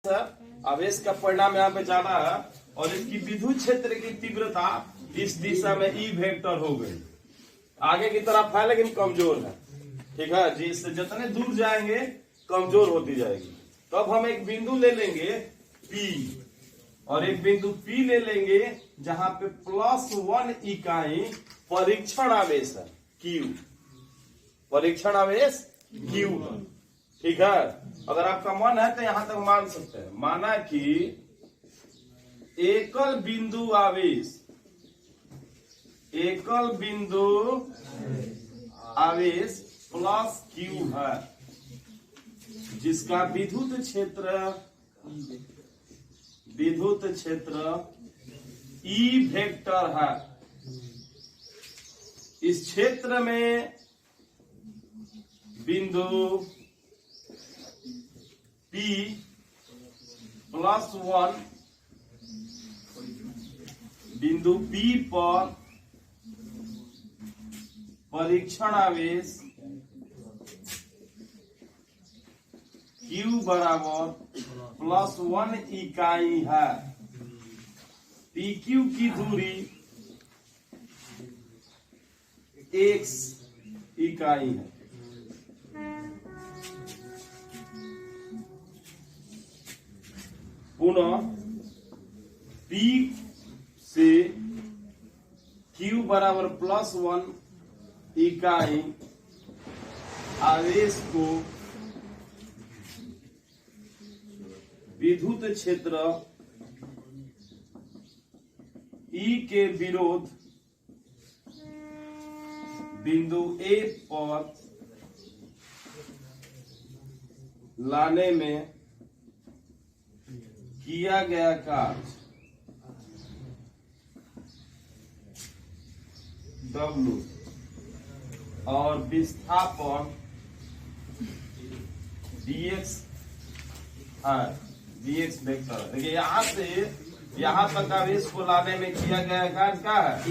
आवेश का परिणाम यहाँ पे ज्यादा है और इसकी विद्युत क्षेत्र की तीव्रता इस दिशा में ई वेक्टर हो गई, आगे की तरफ है लेकिन कमजोर है। ठीक है जी, इससे जितने दूर जाएंगे कमजोर होती जाएगी। तब हम एक बिंदु ले लेंगे P और एक बिंदु P ले लेंगे जहां पे +1 इकाई परीक्षण आवेश है Q, परीक्षण आवेश Q। ठीक है, अगर आपका मन है तो यहां तक मान सकते हैं। माना कि एकल बिंदु आवेश, एकल बिंदु आवेश +Q है जिसका विद्युत क्षेत्र E वेक्टर है। इस क्षेत्र में बिंदु P +1 बिंदु P पर परीक्षण आवेश Q बराबर +1 इकाई है। PQ की दूरी x इकाई है। पुनः P से Q बराबर +1 इकाई आवेश को विद्युत क्षेत्र E के विरोध बिंदु A पर लाने में किया गया कार्य W और विस्थापन dx है, dx वेक्टर। देखिए यहाँ से यहाँ तक आवेश को लाने में किया गया कार्य क्या है?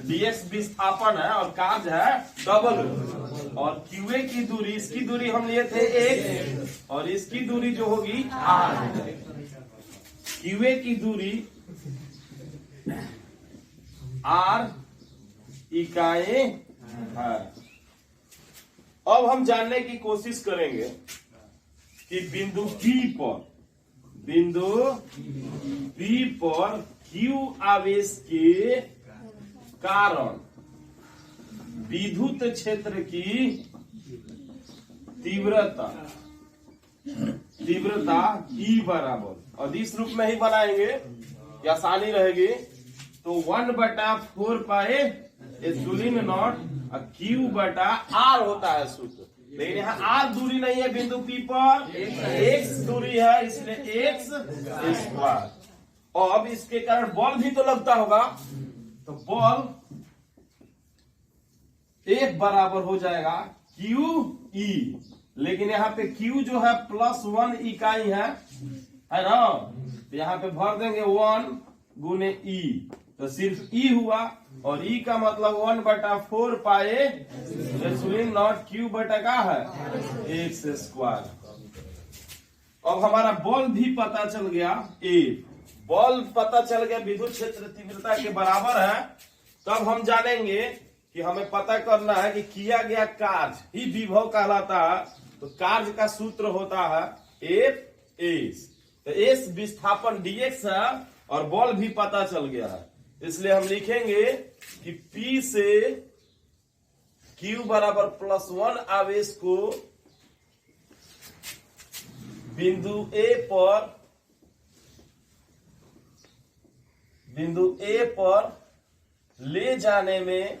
dx विस्थापन है और कार्य है W। और QA की दूरी, इसकी दूरी हम लिए थे x और इसकी दूरी जो होगी r। QA की दूरी r इकाई है। अब हम जानने की कोशिश करेंगे कि बिंदु P पर Q आवेश के कारण विद्युत क्षेत्र की तीव्रता E बराबर, और इस रूप में ही बनाएंगे कि आसानी रहेगी। तो 1/4 पाए एप्सिलॉन नॉट Q बटा R होता है सूत्र। लेकिन यहाँ R दूरी नहीं है बिंदु P पर, x दूरी है, इसलिए x²। और अब इसके कारण बल भी तो लगता होगा, तो बल एक बराबर हो जाएगा QE। लेकिन यहाँ पे Q जो है +1 इकाई है ना, तो यहाँ पे भर देंगे 1 गुने E, तो सिर्फ E हुआ। और E का मतलब 1/4 पाए एप्सिलॉन नॉट Q बटा का है x²। अब हमारा बल भी पता चल गया, बल पता चल गया विद्युत क्षेत्र तीव्रता के बराबर है। तब हम जानेंगे कि हमें पता करना है कि किया गया कार्य ही विभव कहलाता है। तो कार्य का सूत्र होता है F(S). तो S विस्थापन dx है और बल भी पता चल गया है, इसलिए हम लिखेंगे कि P से Q बराबर +1 आवेश को बिंदु A पर ले जाने में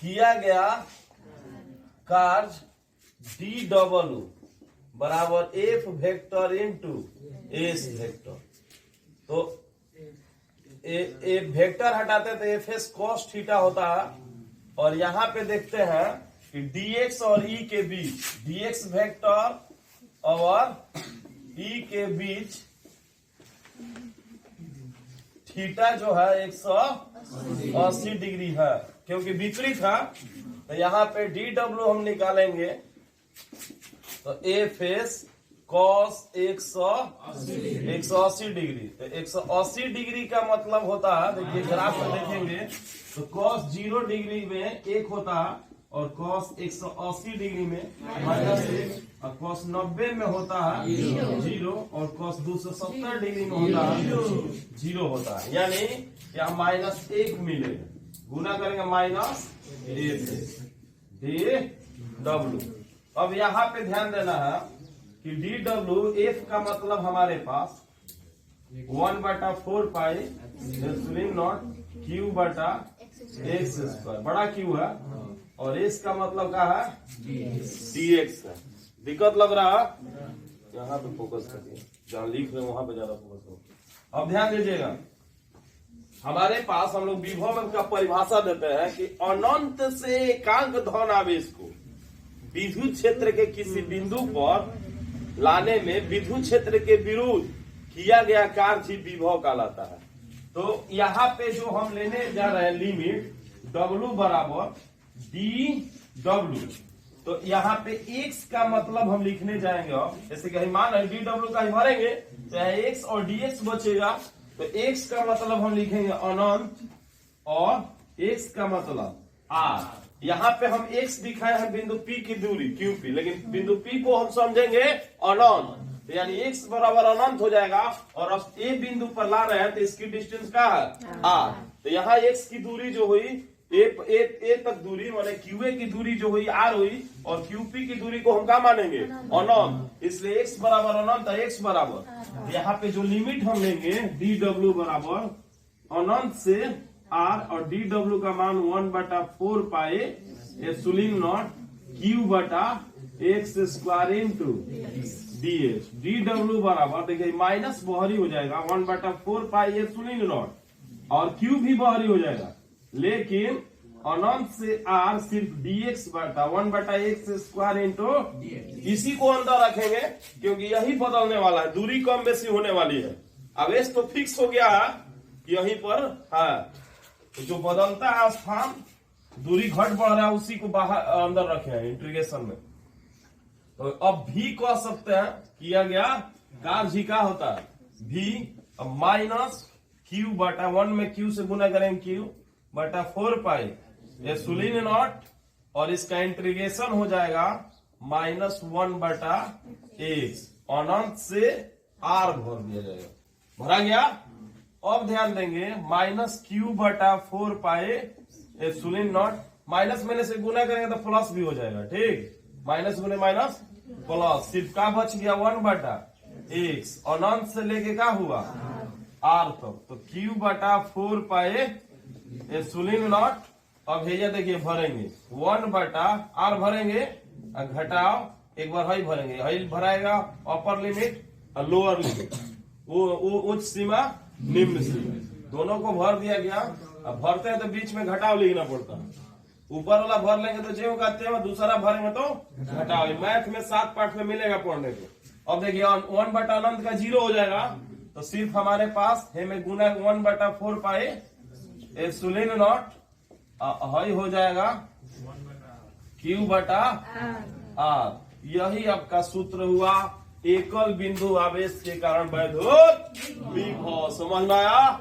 किया गया कार्य dW बराबर F vector into S vector. तो ए वेक्टर हटाते तो FS cos थीटा होता है। और यहाँ पे देखते हैं कि dx और E के बीच, dx वेक्टर और E के बीच थीटा जो है 180 डिग्री है, क्योंकि विपरीत है। तो यहाँ पे DW हम निकालेंगे तो ए फेस cos 180 डिग्री। तो 180 डिग्री का मतलब होता है, देखिए ग्राफ में देखेंगे तो cos 0 डिग्री में 1 होता है और cos 180 डिग्री में -1 और cos 90 में होता है 0 और cos 270 डिग्री में होता है 0 होता है। यानी यहाँ -1 मिलेगा, गुना करेंगे -1 DW। अब यहाँ पे ध्यान देना है कि DW F का मतलब हमारे पास 1/4 पाई एप्सिलॉन नॉट Q बटा x स्क्वायर, बड़ा Q है और S का मतलब क्या है dx है। दिक्कत लग रहा है, यहाँ पे फोकस करिए, जहाँ लिख रहे वहां पे ज्यादा फोकस करो। अब ध्यान दीजिएगा, हमारे पास हम लोग विभव का परिभाषा देते हैं कि अनंत से एकांक धन आवेश को विद्युत क्षेत्र के किसी बिंदु पर लाने में विद्युत क्षेत्र के विरुद्ध किया गया कार्य ही विभव कहलाता है। तो यहाँ पे जो हम लेने जा रहे हैं लिमिट W बराबर DW, तो यहाँ पे x का मतलब हम लिखने जाएंगे। अब जैसे कि मान रहे DW का ही भरेंगे तो x और dx बचेगा, तो x का मतलब हम लिखेंगे अनंत और x का मतलब r। यहाँ पे हम x दिखाए हैं बिंदु P की दूरी QP, लेकिन बिंदु P को हम समझेंगे अनंत, तो यानी x बराबर अनंत हो जाएगा। और अब a बिंदु पर ला रहे हैं तो इसकी डिस्टेंस क्या है r। तो यहाँ x की दूरी जो हुई a तक दूरी माने QA की दूरी जो हुई r हुई और QP की दूरी को हम क्या मानेंगे अनंत, इसलिए x बराबर अनंत है। x बराबर यहाँ पे जो लिमिट हम लेंगे DW बराबर अनंत से r और DW का मान 1/4 पाए एप्सिलॉन नॉट Q बटा x square into dx। DW बराबर देखिए माइनस बाहरी हो जाएगा 1/4 पाई एप्सिलॉन नॉट और Q भी बाहरी हो जाएगा, लेकिन अनंत से r सिर्फ dx बटा 1/x स्क्वायर इंटू इसी को अंदर रखेंगे क्योंकि यही बदलने वाला है, दूरी कम बेसी होने वाली है। आवेश तो फिक्स हो गया है यहीं पर है, तो जो बदलता है स्थान दूरी घट बढ़ रहा है उसी को बाहर अंदर रखे हैं इंटीग्रेशन में। तो अब भी कह सकते हैं किया गया कार्य जी का होता है भी माइनस Q बटा 1 में Q से गुना करेंगे Q बटा 4 पाई एप्सिलॉन नॉट और इसका इंटीग्रेशन हो जाएगा -1/x अनंत से r भर दिया जाएगा, भरा गया। अब ध्यान देंगे -Q बटा 4 पाए एप्सिलॉन नॉट, माइनस में से गुना करेंगे तो प्लस भी हो जाएगा, ठीक, माइनस गुने माइनस प्लस, सिर्फ का बच गया 1/x अनंत से लेके क्या हुआ r तक, तो Q बटा 4 पाए एप्सिलॉन नॉट। अब भैया देखिए भरेंगे 1/r भरेंगे और घटाओ एक बार हई भरेंगे, हई भराएगा अपर लिमिट और लोअर लिमिट, वो उच्च सीमा निम्न सीमा, दोनों को भर दिया गया। अब भरते हैं तो बीच में घटाव लिखना पड़ता है, ऊपर वाला भर लेंगे तो जो कहते हैं दूसरा भरेंगे तो घटाव। मैथ में 7 पाठ में मिलेगा पढ़ने को। अब देखिए 1/अनंत का 0 हो जाएगा तो सिर्फ हमारे पास है में गुना 1/4 पाए एप्सिलॉन नॉट हई हो जाएगा Q बटा r। यही आपका सूत्र हुआ एकल बिंदु आवेश के कारण वैद्युत विभव। समझ में आया?